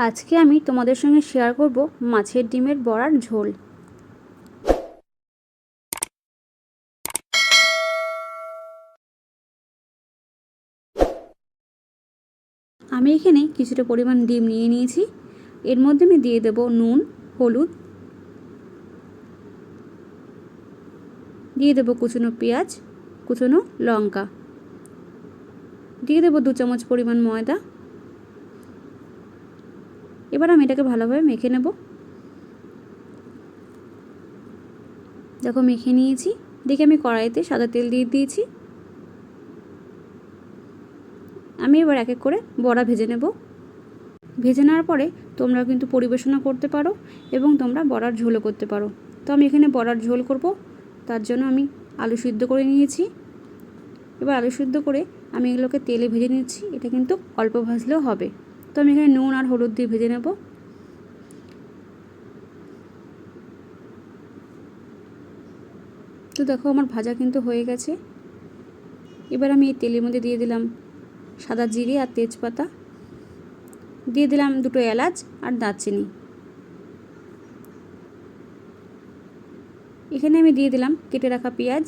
আজকে আমি তোমাদের সঙ্গে শেয়ার করব মাছের ডিমের বড়ার ঝোল। আমি এখানে কিছুটা পরিমাণ ডিম নিয়ে নিয়েছি। এর মধ্যে আমি দিয়ে দেব নুন, হলুদ, দিয়ে দেব কুচনো পেঁয়াজ, কুচনো লঙ্কা, দিয়ে দেব 2 চামচ পরিমাণ ময়দা। এবার আমি এটাকে ভালোভাবে মেখে নেব। দেখো মেখে নিয়েছি। দেখে আমি কড়াইতে সাদা তেল দিয়ে দিয়েছি। আমি এবার এক এক করে বড়া ভেজে নেব। ভেজে নেওয়ার পরে তোমরা কিন্তু পরিবেশনা করতে পারো এবং তোমরা বড়ার ঝোলও করতে পারো। তো আমি এখানে বড়ার ঝোল করব, তার জন্য আমি আলু সিদ্ধ করে নিয়েছি। এবার আলু সিদ্ধ করে আমি এগুলোকে তেলে ভেজে নিচ্ছি। এটা কিন্তু অল্প ভাজলেও হবে। তো আমি এখানে নুন আর হলুদ দিয়ে ভেজে নেব। তো দেখো আমার ভাজা কিন্তু হয়ে গেছে। এবার আমি এই তেলের মধ্যে দিয়ে দিলাম সাদা জিরে আর তেজপাতা, দিয়ে দিলাম 2 এলাচ আর দারচিনি। এখানে আমি দিয়ে দিলাম কেটে রাখা পেঁয়াজ,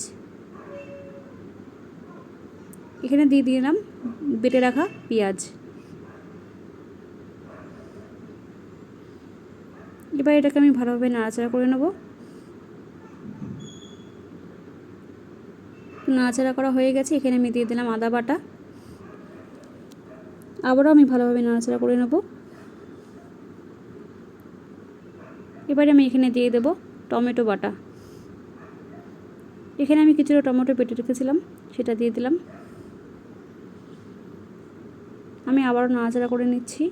এখানে দিয়ে দিলাম বেটে রাখা পেঁয়াজ। এবার এটাকে আমি ভালোভাবে নাড়াচাড়া করে নেব। নাড়াচাড়া করা হয়ে গেছে। এখানে আমি দিয়ে দিলাম আদা বাটা। আবারও আমি ভালোভাবে নাড়াচাড়া করে নেব। এবারে আমি এখানে দিয়ে দেব টমেটো বাটা। এখানে আমি কিছুটা টমেটো বেটে রেখেছিলাম, সেটা দিয়ে দিলাম। আমি আবারও নাড়াচাড়া করে নিচ্ছি।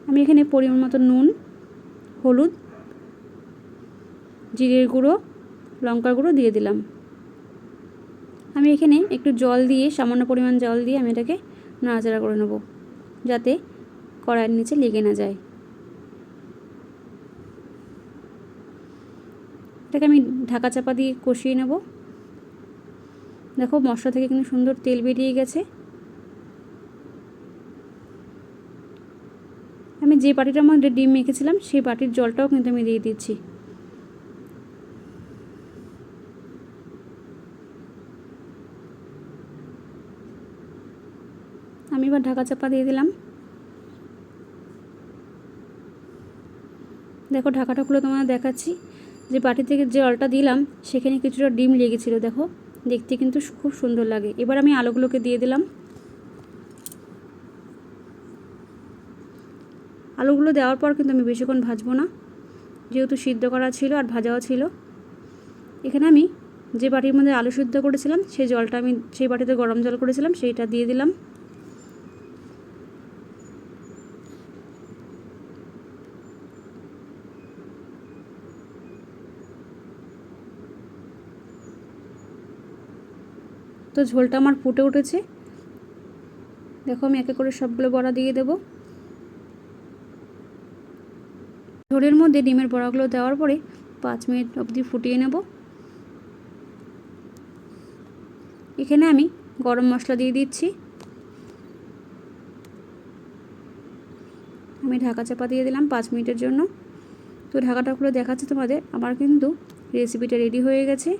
আমি এখানে পরিমাণ মতো নুন, হলুদ, জিরের গুঁড়ো, লঙ্কার গুঁড়ো দিয়ে দিলাম। আমি এখানে একটু জল দিয়ে, সামান্য পরিমাণ জল দিয়ে আমি এটাকে নাড়াচাড়া করে নেব, যাতে কড়াইয়ের নিচে লেগে না যায়। এটাকে আমি ঢাকা চাপা দিয়ে কষিয়ে নেব। দেখো মশলা থেকে কিন্তু সুন্দর তেল বেরিয়ে গেছে। আমি যে বাটিটার মধ্যে ডিম মেখেছিলাম সেই বাটির জলটাও কিন্তু আমি দিয়ে দিচ্ছি। আমি এবার ঢাকা চাপা দিয়ে দিলাম। দেখো ঢাকাটা খুলে তোমাদের দেখাচ্ছি যে বাটি থেকে যে জলটা দিলাম সেখানে কিছুটা ডিম লেগেছিল। দেখো দেখতে কিন্তু খুব সুন্দর লাগে। এবার আমি আলুগুলোকে দিয়ে দিলাম। আলুগুলো দেওয়ার পর কিন্তু আমি বেশিক্ষণ ভাজবো না, যেহেতু সিদ্ধ করা ছিল আর ভাজাও ছিল। এখানে আমি যে বাটির মধ্যে আলু সিদ্ধ করেছিলাম সেই জলটা আমি সেই বাটিতে গরম জল করেছিলাম সেইটা দিয়ে দিলাম। তো ঝোলটা আমার ফুটে উঠেছে। দেখো আমি একে করে সবগুলো বড়া দিয়ে দেব। ঝোলের মধ্যে ডিমের বড়াগুলো দেওয়ার পরে 5 মিনিট অবধি ফুটিয়ে নেব। এখানে আমি গরম মশলা দিয়ে দিচ্ছি। আমি ঢাকা চাপা দিয়ে দিলাম 5 মিনিটের জন্য। তো ঢাকাটা খুলে দেখাচ্ছি তোমাদের, আমার কিন্তু রেসিপিটা রেডি হয়ে গেছে।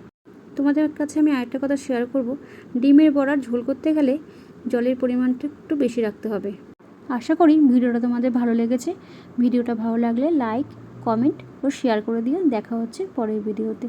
তোমাদের কাছে আমি আরেকটা কথা শেয়ার করব, ডিমের বড়ার ঝোল করতে গেলে জলের পরিমাণটা একটু বেশি রাখতে হবে। আশা করি ভিডিওটা তোমাদের ভালো লেগেছে। ভিডিওটা ভালো লাগলে লাইক, কমেন্ট ও শেয়ার করে দিও। দেখা হচ্ছে পরের ভিডিওতে।